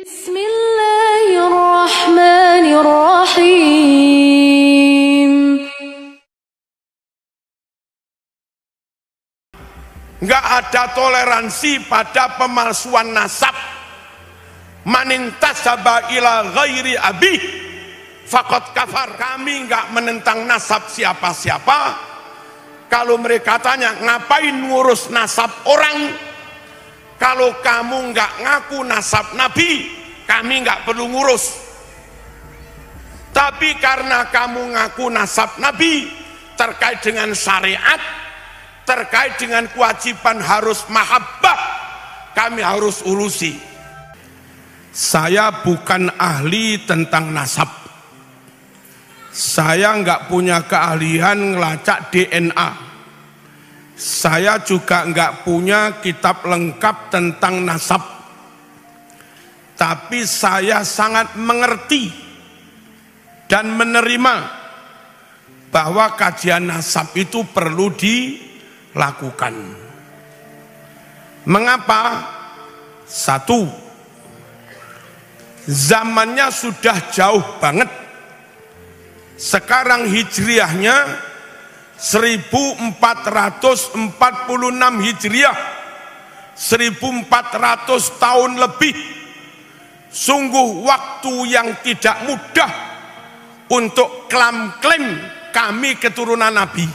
Bismillahirrahmanirrahim. Enggak ada toleransi pada pemalsuan nasab. Manintasaba ila ghairi abi faqad kafar. Kami enggak menentang nasab siapa-siapa. Kalau mereka tanya ngapain ngurus nasab orang, kalau kamu enggak ngaku nasab Nabi, kami enggak perlu ngurus. Tapi karena kamu ngaku nasab Nabi terkait dengan syariat, terkait dengan kewajiban harus mahabbah, kami harus urusi. Saya bukan ahli tentang nasab. Saya nggak punya keahlian ngelacak DNA. Saya juga nggak punya kitab lengkap tentang nasab. Tapi saya sangat mengerti dan menerima bahwa kajian nasab itu perlu dilakukan. Mengapa? Satu, zamannya sudah jauh banget. Sekarang hijriahnya 1446 hijriah, 1400 tahun lebih. Sungguh waktu yang tidak mudah untuk klaim kami keturunan Nabi.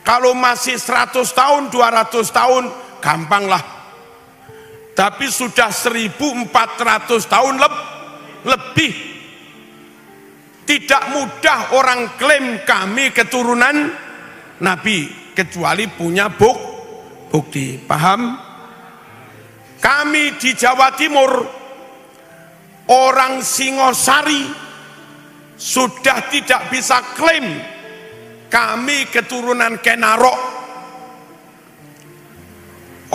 Kalau masih 100 tahun, 200 tahun, gampang lah. Tapi sudah 1400 tahun lebih. Tidak mudah orang klaim kami keturunan Nabi, kecuali punya bukti. Paham? Kami di Jawa Timur, orang Singosari, sudah tidak bisa klaim kami keturunan Kenarok.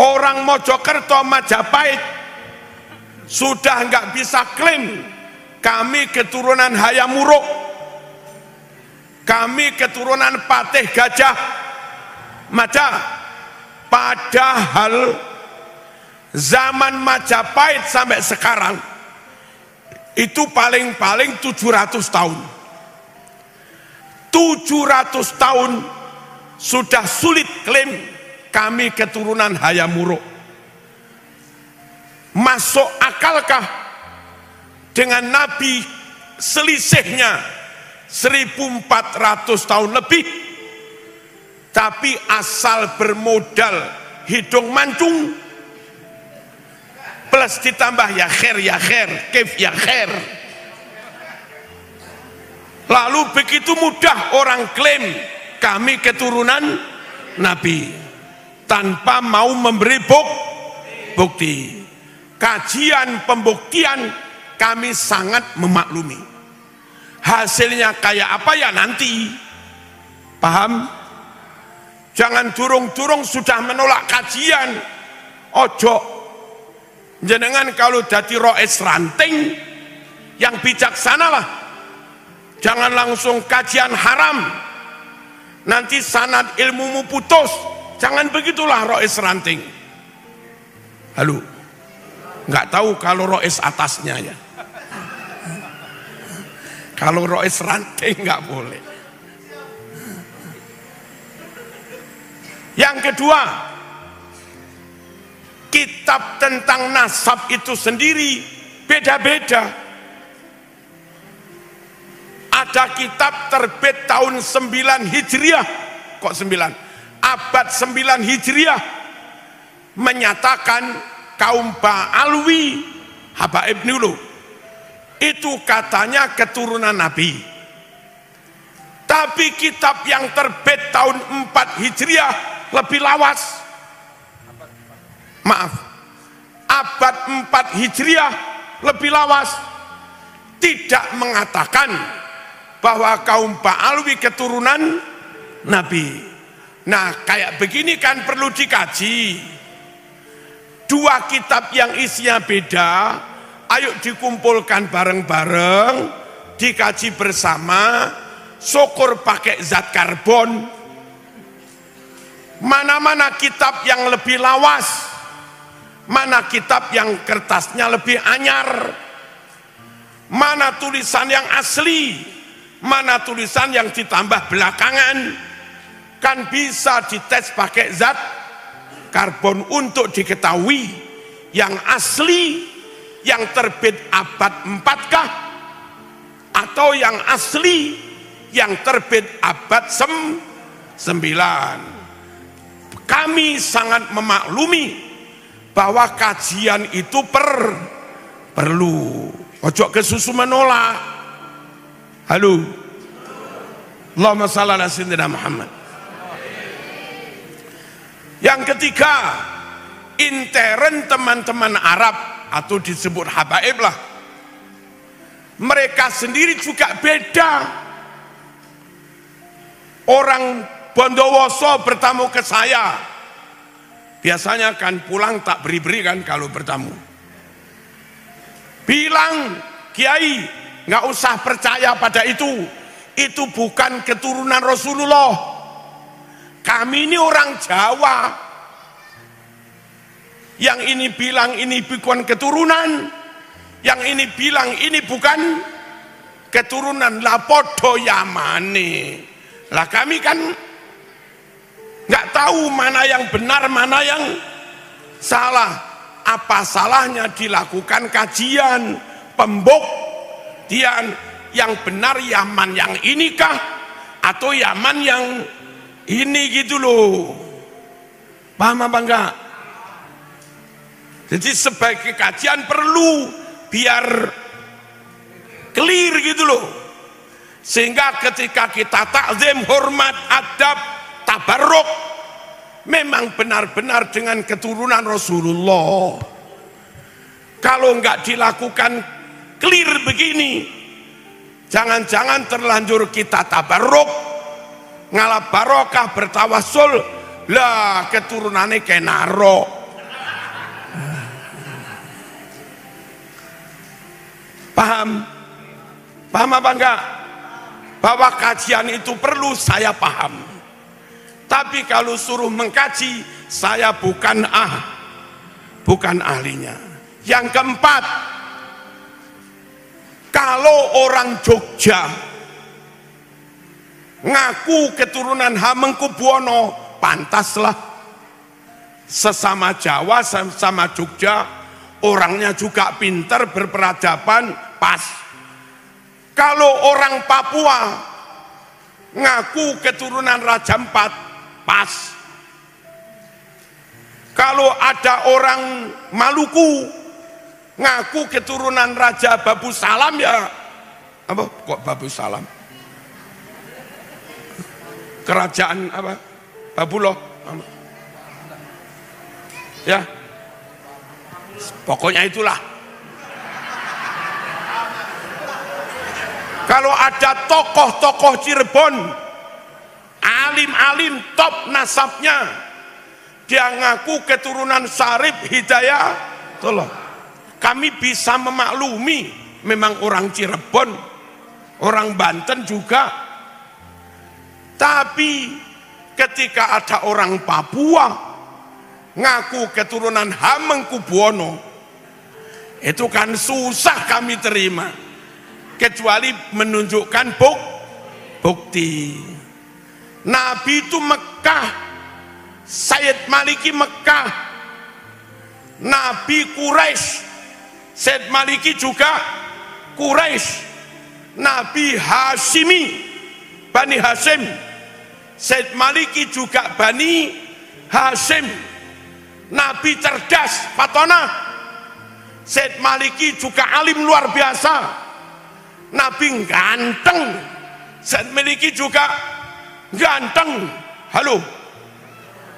Orang Mojokerto, Majapahit sudah nggak bisa klaim kami keturunan Hayam Wuruk, kami keturunan Patih Gajah Mada. Padahal zaman Majapahit sampai sekarang itu paling-paling 700 tahun. 700 tahun sudah sulit klaim kami keturunan Hayam Wuruk. Masuk akalkah dengan Nabi selisihnya 1400 tahun lebih, tapi asal bermodal hidung mancung plus ditambah ya khair, kif ya khair, lalu begitu mudah orang klaim kami keturunan Nabi tanpa mau memberi bukti. Kajian pembuktian kami sangat memaklumi. Hasilnya kayak apa ya nanti. Paham? Jangan durung-durung sudah menolak kajian. Ojo. Jenengan kalau dadi rois ranting yang bijaksana lah. Jangan langsung kajian haram. Nanti sanad ilmumu putus. Jangan begitulah rois ranting. Halo. Nggak tahu kalau rois atasnya ya. Kalau rois ranting nggak boleh. Yang kedua, kitab tentang nasab itu sendiri beda-beda. Ada kitab terbit tahun 9 Hijriah, kok 9? Abad 9 Hijriah menyatakan kaum Ba'alwi, Habaib Nulu, itu katanya keturunan Nabi. Tapi kitab yang terbit tahun 4 Hijriah lebih lawas. Maaf, abad 4 Hijriah lebih lawas. Tidak mengatakan bahwa kaum Ba'alwi keturunan Nabi. Nah, kayak begini kan perlu dikaji. Dua kitab yang isinya beda, ayo dikumpulkan bareng-bareng, dikaji bersama, syukur pakai zat karbon. Mana-mana kitab yang lebih lawas, Mana kitab yang kertasnya lebih anyar, mana tulisan yang asli, mana tulisan yang ditambah belakangan. Kan bisa dites pakai zat karbon untuk diketahui yang asli, yang terbit abad 4 kah, atau yang asli yang terbit abad 9. Kami sangat memaklumi bahwa kajian itu perlu. Ojo kesusu menolak. Halo. Allahumma shalli ala sayyidina Muhammad. Yang ketiga, intern teman-teman Arab atau disebut habaib lah. Mereka sendiri juga beda. Orang Bondowoso bertamu ke saya. Biasanya kan pulang tak beri-beri kan kalau bertamu. Bilang, Kiai, nggak usah percaya pada itu. Itu bukan keturunan Rasulullah. Kami ini orang Jawa. Yang ini bilang ini bukan keturunan. Yang ini bilang ini bukan keturunan. Lah podo Yamane. Lah kami kan nggak tahu mana yang benar, mana yang salah. Apa salahnya dilakukan kajian, pembuktian yang benar Yaman yang inikah atau Yaman yang ini gitu loh. Paham apa enggak? Jadi sebagai kajian perlu biar clear gitu loh. Sehingga ketika kita takzim, hormat, adab, tabarruk, memang benar-benar dengan keturunan Rasulullah. Kalau enggak dilakukan clear begini, jangan-jangan terlanjur kita tabarruk, ngalap barokah, bertawasul, lah keturunannya kenaro. Paham? Paham apa enggak? Bahwa kajian itu perlu, saya paham. Tapi kalau suruh mengkaji, saya bukan ahlinya. Yang keempat, kalau orang Jogja ngaku keturunan Hamengkubuwono, pantaslah. Sesama Jawa, sama Jogja, orangnya juga pinter, berperadaban, pas. Kalau orang Papua ngaku keturunan Raja Ampat, pas. Kalau ada orang Maluku ngaku keturunan Raja Babu Salam, ya apa kok Babu Salam? Kerajaan apa? Babuloh. Ya. Pokoknya itulah. Kalau ada tokoh-tokoh Cirebon, alim-alim top nasabnya, dia ngaku keturunan Sarip Hidayah, tolong. Kami bisa memaklumi, memang orang Cirebon, orang Banten juga. Tapi ketika ada orang Papua ngaku keturunan Hamengkubuwono, itu kan susah kami terima, kecuali menunjukkan bukti. Nabi itu Mekah, Sayyid Maliki Mekah, Nabi Quraisy, Sayyid Maliki juga Quraisy, Nabi Hashimi, Bani Hashim, Sayyid Maliki juga Bani Hashim. Nabi cerdas, Fatona. Sayyid Maliki juga alim luar biasa. Nabi ganteng, Sayyid Maliki juga ganteng. Halo.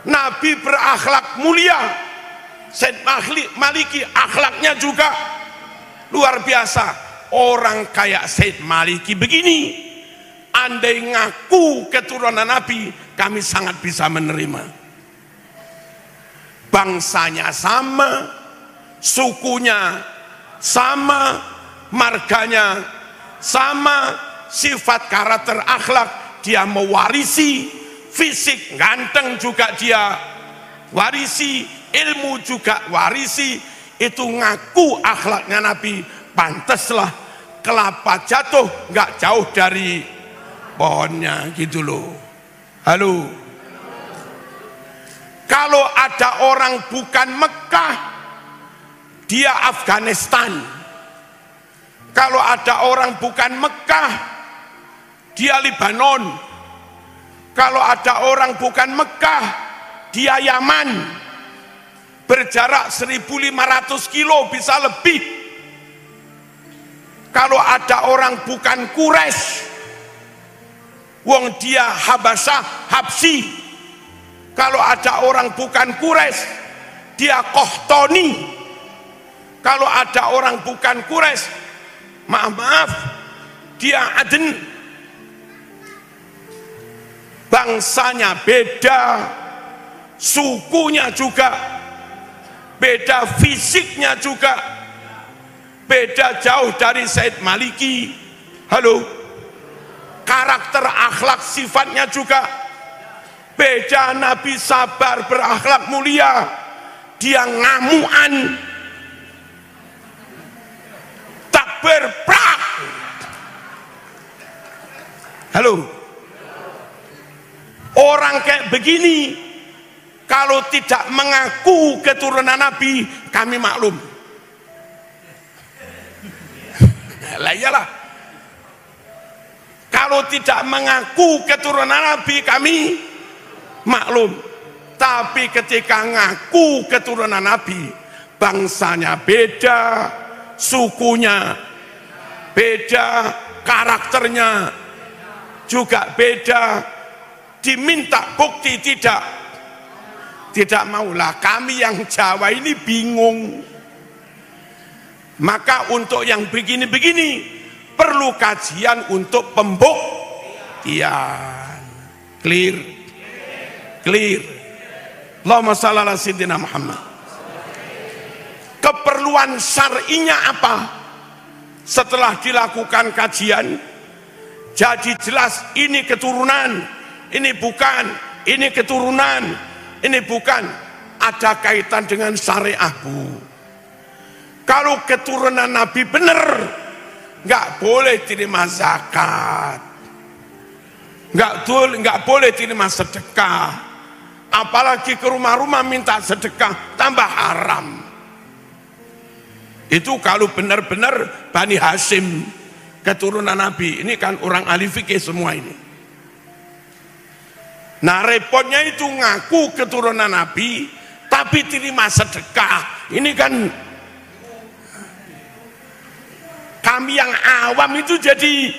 Nabi berakhlak mulia, Sayyid Maliki akhlaknya juga luar biasa. Orang kayak Sayyid Maliki begini, andai ngaku keturunan Nabi, kami sangat bisa menerima. Bangsanya sama, sukunya sama, marganya sama, sifat karakter akhlak dia mewarisi, fisik ganteng juga dia warisi, ilmu juga warisi, itu ngaku akhlaknya Nabi. Pantaslah kelapa jatuh nggak jauh dari pohonnya gitu loh. Halo. Kalau ada orang bukan Mekah, dia Afghanistan. Kalau ada orang bukan Mekah, dia Lebanon. Kalau ada orang bukan Mekah, dia Yaman. Berjarak 1.500 kilo bisa lebih. Kalau ada orang bukan Quraisy, wong dia Habasyah, Habsi. Kalau ada orang bukan Quraisy, dia Qahtani. Kalau ada orang bukan Quraisy, maaf, dia Aden. Bangsanya beda, sukunya juga beda, fisiknya juga beda jauh dari Said Maliki. Halo. Karakter, akhlak, sifatnya juga beda. Nabi sabar, berakhlak mulia, dia ngamuan, takbir prak. Halo. Orang kayak begini kalau tidak mengaku keturunan Nabi, kami maklum. Lah iyalah. Kalau tidak mengaku keturunan Nabi, kami maklum. Tapi ketika ngaku keturunan Nabi, bangsanya beda, sukunya beda, karakternya juga beda. Diminta bukti tidak maulah. Kami yang Jawa ini bingung. Maka untuk yang begini-begini perlu kajian untuk pembuktian. Clear? Clear. Allahumma shalli ala sayyidina Muhammad. Keperluan syar'inya apa? Setelah dilakukan kajian, jadi jelas ini keturunan, ini bukan, ini keturunan, ini bukan. Ada kaitan dengan syariah, Bu. Kalau keturunan Nabi benar, nggak boleh terima zakat, nggak boleh terima sedekah, apalagi ke rumah-rumah minta sedekah, tambah haram. Itu kalau benar-benar Bani Hashim, keturunan Nabi. Ini kan orang ahli fikih semua ini. Nah repotnya itu ngaku keturunan Nabi tapi terima sedekah. Ini kan kami yang awam itu jadi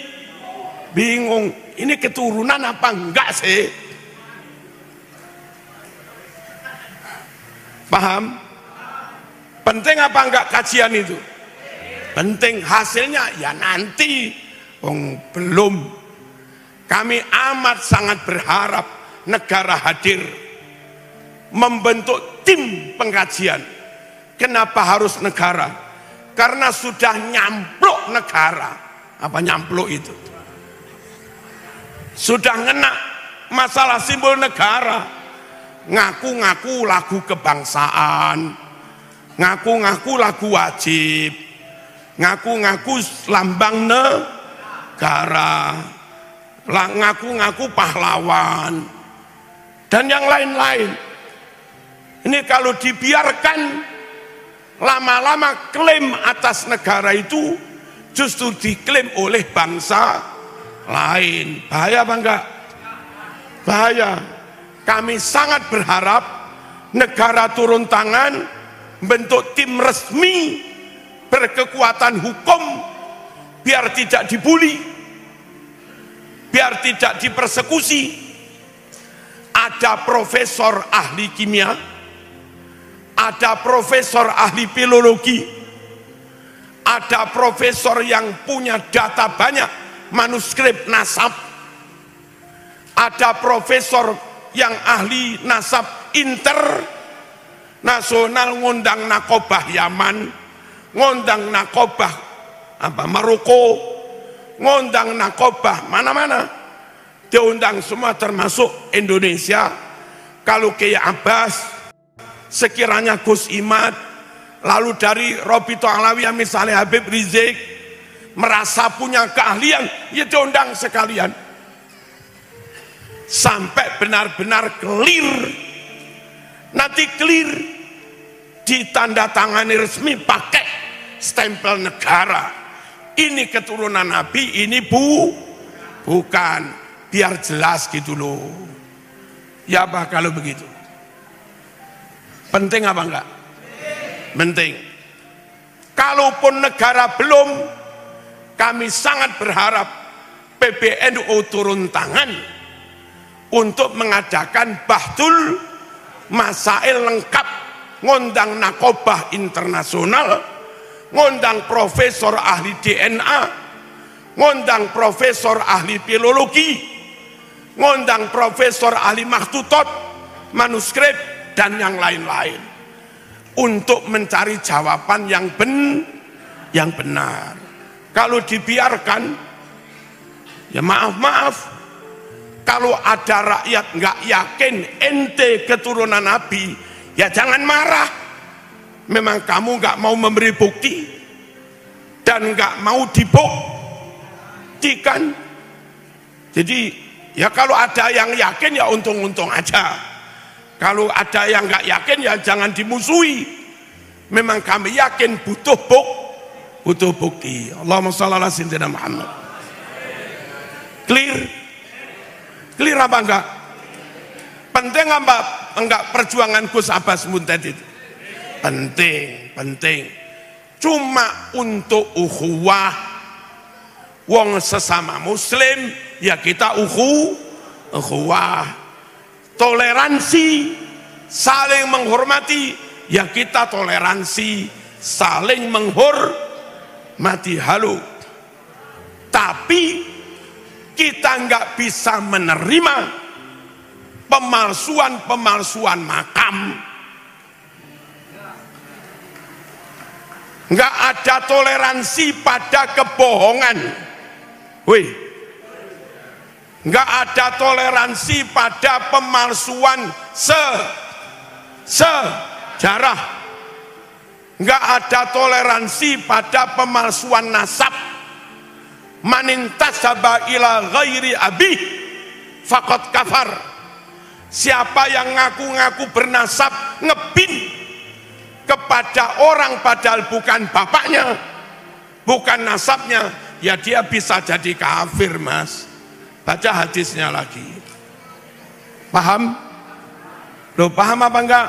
bingung. Ini keturunan apa enggak sih? Paham? Penting apa enggak kajian itu? Penting. Hasilnya ya nanti. Belum. Kami amat sangat berharap negara hadir membentuk tim pengkajian. Kenapa harus negara? Karena sudah nyampluk negara. Apa nyampluk itu? Sudah ngena masalah simbol negara. Ngaku-ngaku lagu kebangsaan, ngaku-ngaku lagu wajib, ngaku-ngaku lambang negara, ngaku-ngaku pahlawan, dan yang lain-lain. Ini kalau dibiarkan, lama-lama klaim atas negara itu justru diklaim oleh bangsa lain. Bahaya apa enggak? Bahaya. Kami sangat berharap negara turun tangan, bentuk tim resmi berkekuatan hukum, biar tidak dibully, biar tidak dipersekusi. Ada profesor ahli kimia, ada profesor ahli filologi, ada profesor yang punya data banyak, manuskrip nasab, ada profesor yang ahli nasab internasional, ngundang nakobah Yaman, ngundang nakobah Maroko, ngundang nakobah mana-mana, diundang semua termasuk Indonesia. Kalau Kiai Abbas sekiranya Gus Imad, lalu dari Robito Alawiyah misalnya Habib Rizik merasa punya keahlian, ya diundang sekalian sampai benar-benar clear. Nanti clear ditandatangani resmi pakai stempel negara, ini keturunan Nabi, ini bukan, biar jelas gitu loh. Ya apa kalau begitu? Penting apa enggak? Penting. Kalaupun negara belum, kami sangat berharap PBNU turun tangan untuk mengadakan Bahtul Masail lengkap, ngundang nakobah internasional, ngundang profesor ahli DNA, ngundang profesor ahli filologi, ngundang profesor ahli makhtutot, manuskrip, dan yang lain-lain untuk mencari jawaban yang benar. Kalau dibiarkan, ya maaf, kalau ada rakyat nggak yakin ente keturunan Nabi, ya jangan marah. Memang kamu nggak mau memberi bukti dan nggak mau dibuktikan. Jadi ya kalau ada yang yakin ya untung-untung aja. Kalau ada yang nggak yakin ya jangan dimusuhi. Memang kami yakin butuh bukti. Allahumma shalli ala sayyidina Muhammad. Clear apa enggak? Penting apa enggak perjuangan Gus Abbas Munted itu? Penting. Cuma untuk ukhuwah wong sesama muslim, ya kita ukhuwah. Toleransi, saling menghormati, ya kita toleransi, saling menghormati. Halo. Tapi kita nggak bisa menerima pemalsuan makam. Nggak ada toleransi pada kebohongan. Nggak ada toleransi pada pemalsuan sejarah. Nggak ada toleransi pada pemalsuan nasab. Manintasaba ila ghairi abi faqad kafar. Siapa yang ngaku-ngaku bernasab ngebin kepada orang padahal bukan bapaknya, bukan nasabnya, ya dia bisa jadi kafir, Mas. Baca hadisnya lagi. Paham? Loh, paham apa enggak?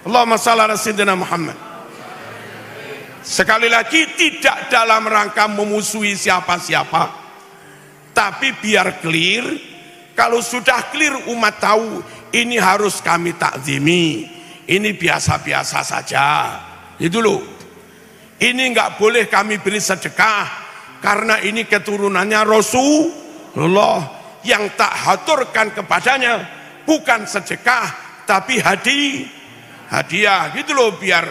Allahumma shalli ala sayyidina Muhammad. Sekali lagi, tidak dalam rangka memusuhi siapa-siapa, tapi biar clear. Kalau sudah clear, umat tahu ini harus kami takzimi, ini biasa-biasa saja. Itu loh. Ini nggak boleh kami beri sedekah karena ini keturunannya Rasulullah. Yang tak haturkan kepadanya bukan sedekah tapi hadiah. Gitu loh, biar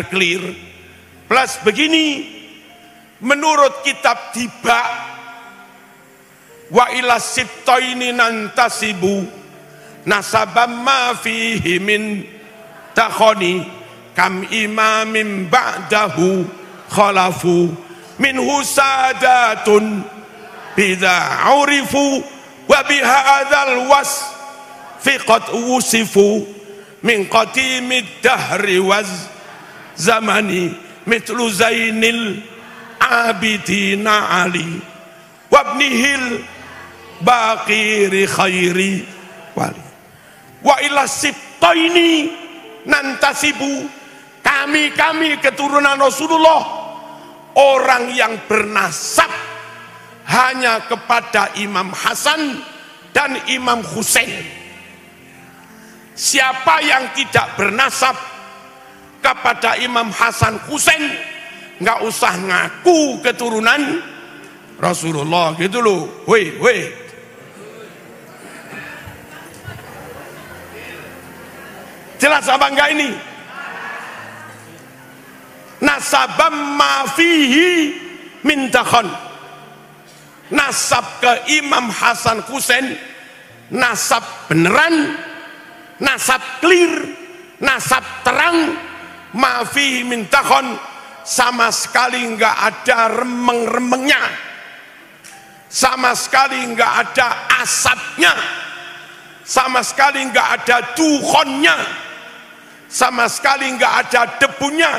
clear. Plus begini, menurut kitab Tiba, wa ila sibtaini nantasibu nasabam ma fihi min takhoni kam imamin ba'dahu khalafu minhu sadatun bidha urifu wa bihadzal wasfiqat wusifu min qatimid dahri waz zamani mitlu zainil abidina ali wabnihil baqiri khairi wali wa ila sibtaini nantasibu, kami keturunan Rasulullah, orang yang bernasab hanya kepada Imam Hasan dan Imam Husain. Siapa yang tidak bernasab kepada Imam Hasan Husain nggak usah ngaku keturunan Rasulullah, gitu loh. Jelas apa enggak ini? Nasabam ma fihi min takhon. Nasab ke Imam Hasan Husain nasab beneran, nasab clear, nasab terang, mafi mintakhon, sama sekali nggak ada remeng-remengnya, sama sekali nggak ada asapnya, sama sekali nggak ada dukhonnya, sama sekali nggak ada debunya,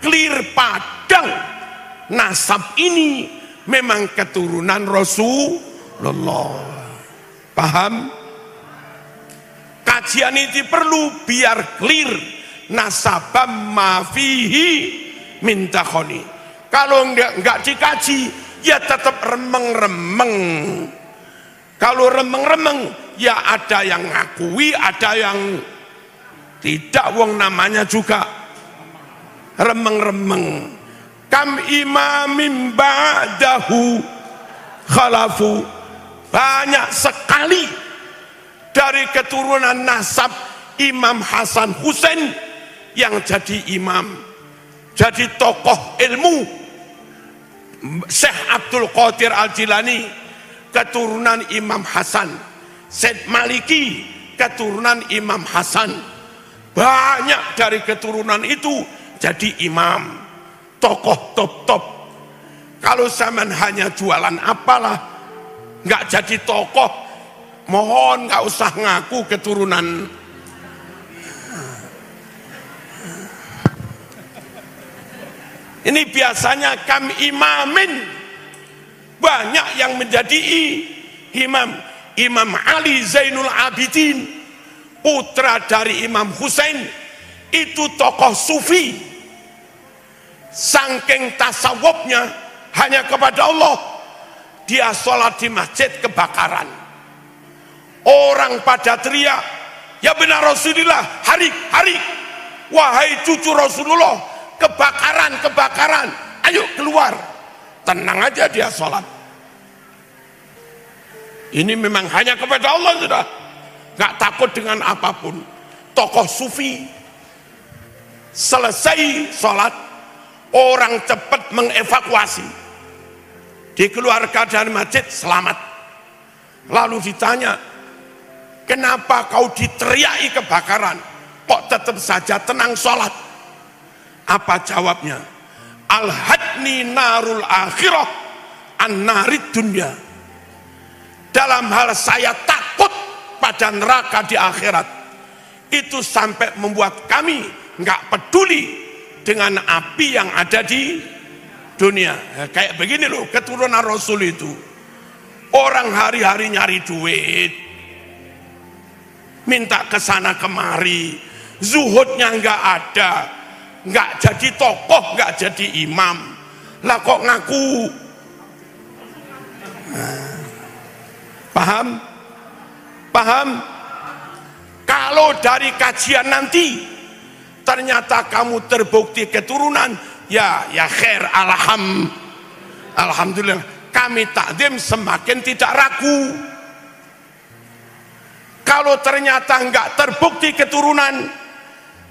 clear padang. Nasab ini memang keturunan Rasulullah. Paham? Kajian ini perlu biar clear. Nasabam mafihi mintakhoni. Kalau nggak dikaji, ya tetap remeng-remeng. Kalau remeng-remeng, ya ada yang ngakui, ada yang tidak. Wong namanya juga remeng-remeng. Kam imamim ba'dahu khalafu, banyak sekali dari keturunan nasab Imam Hasan Husain yang jadi imam, jadi tokoh ilmu. Syekh Abdul Qadir Al-Jilani keturunan Imam Hasan, Syed Maliki keturunan Imam Hasan. Banyak dari keturunan itu jadi imam, tokoh top-top. Kalau zaman hanya jualan apalah, nggak jadi tokoh, mohon nggak usah ngaku keturunan. Ini biasanya kam imamin, banyak yang menjadi imam. Imam Ali Zainul Abidin, putra dari Imam Husain, itu tokoh sufi. Saking tasawufnya hanya kepada Allah, dia sholat di masjid kebakaran. Orang pada teriak, ya benar Rasulullah, hari, wahai cucu Rasulullah, kebakaran, ayo keluar. Tenang aja dia sholat. Ini memang hanya kepada Allah sudah, nggak takut dengan apapun. Tokoh sufi, selesai sholat, orang cepat mengevakuasi, dikeluarkan dari masjid selamat. Lalu ditanya, kenapa kau diteriaki kebakaran, kok tetap saja tenang sholat? Apa jawabnya? Al-hadni narul akhirah an narid dunya. Dalam hal saya takut pada neraka di akhirat, itu sampai membuat kami nggak peduli dengan api yang ada di dunia. Kayak begini loh keturunan Rasul itu. Orang hari-hari nyari duit, minta kesana kemari, zuhudnya nggak ada, nggak jadi tokoh, nggak jadi imam, lah kok ngaku. Paham? Kalau dari kajian nanti ternyata kamu terbukti keturunan, ya khair, alhamdulillah, kami takdim semakin tidak ragu. Kalau ternyata enggak terbukti keturunan,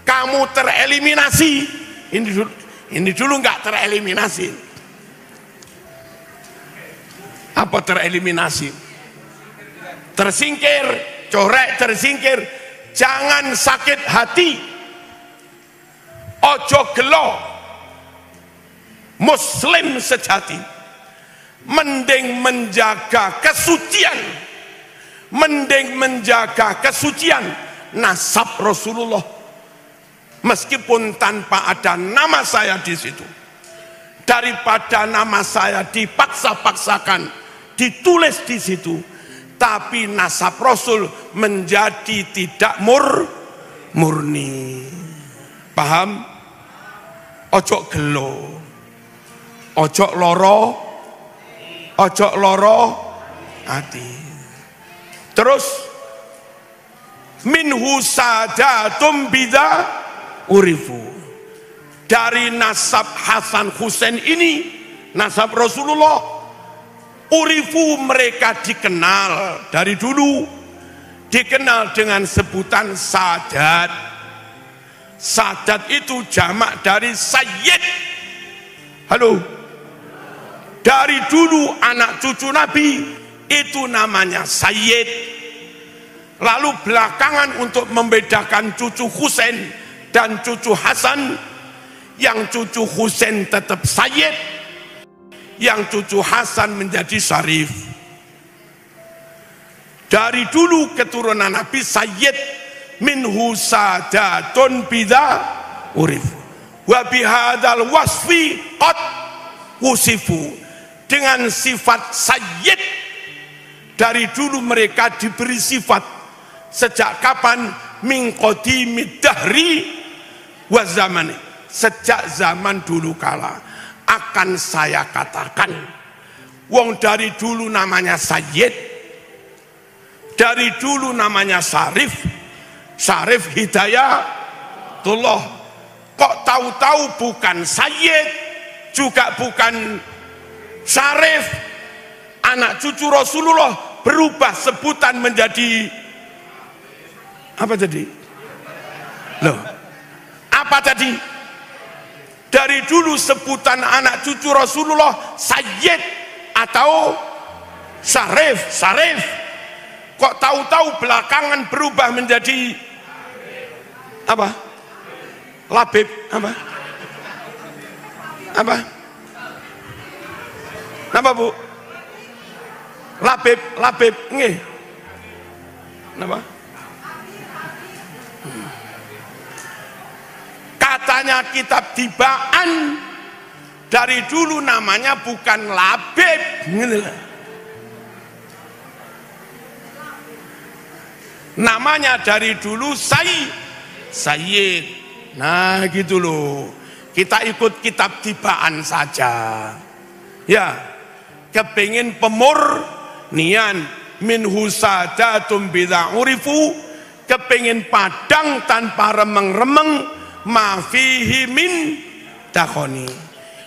kamu tereliminasi. Ini dulu enggak tereliminasi. Apa tereliminasi? Tersingkir, corek, tersingkir. Jangan sakit hati, ojo gelo. Muslim sejati mending menjaga kesucian, nasab Rasulullah, meskipun tanpa ada nama saya di situ, daripada nama saya dipaksa-paksakan ditulis di situ, tapi nasab Rasul menjadi tidak murni. Paham? Ojo gelo, ojo loro hati. Terus minhu sadatum bida urifu, dari nasab Hasan Husain ini, nasab Rasulullah, urifu, mereka dikenal dari dulu, dikenal dengan sebutan sadat. Sadat itu jamak dari sayyid. Halo, dari dulu anak cucu Nabi itu namanya sayyid. Lalu belakangan untuk membedakan cucu Husain dan cucu Hasan, yang cucu Husain tetap Sayyid, yang cucu Hasan menjadi Syarif. Dari dulu keturunan Nabi Sayyid minhu sadatun bidha urif wa bihadzal wasfi qad wusifu. Dengan sifat Sayyid dari dulu mereka diberi sifat. Sejak kapan? Min qadimid dahri wa zamani, sejak zaman dulu kala. Akan saya katakan, wong dari dulu namanya Sayyid, dari dulu namanya Syarif, Syarif Hidayatullah. Kok tahu-tahu bukan Sayyid, juga bukan Syarif, anak cucu Rasulullah berubah sebutan menjadi apa tadi? Loh, apa tadi? Dari dulu sebutan anak cucu Rasulullah Sayyid atau Syarif, Syarif. Kok tahu-tahu belakangan berubah menjadi apa? Labib, apa? Apa? Napa Bu? Labib, labib, nggih. Napa? Katanya kitab Tibaan dari dulu namanya bukan Labib, namanya dari dulu Sayyid. Nah gitu loh, kita ikut kitab Tibaan saja ya. Kepingin pemurnian min husadatum bidha urifu, kepingin padang tanpa remeng-remeng, ma fihi min dakhoni.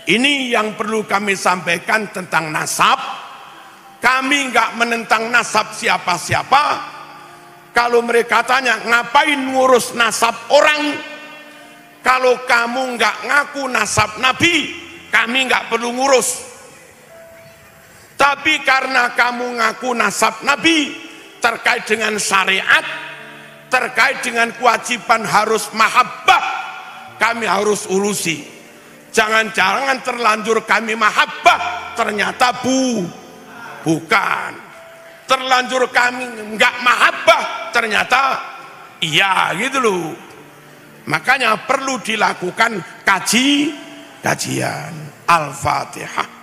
Ini yang perlu kami sampaikan tentang nasab. Kami enggak menentang nasab siapa-siapa. Kalau mereka tanya ngapain ngurus nasab orang, kalau kamu enggak ngaku nasab Nabi, kami enggak perlu ngurus. Tapi karena kamu ngaku nasab Nabi, terkait dengan syariat, terkait dengan kewajiban harus mahabbah, kami harus urusi. Jangan-jangan terlanjur kami mahabbah, ternyata bukan. Terlanjur kami enggak mahabbah, ternyata iya gitu loh. Makanya perlu dilakukan kajian. Al-Fatihah.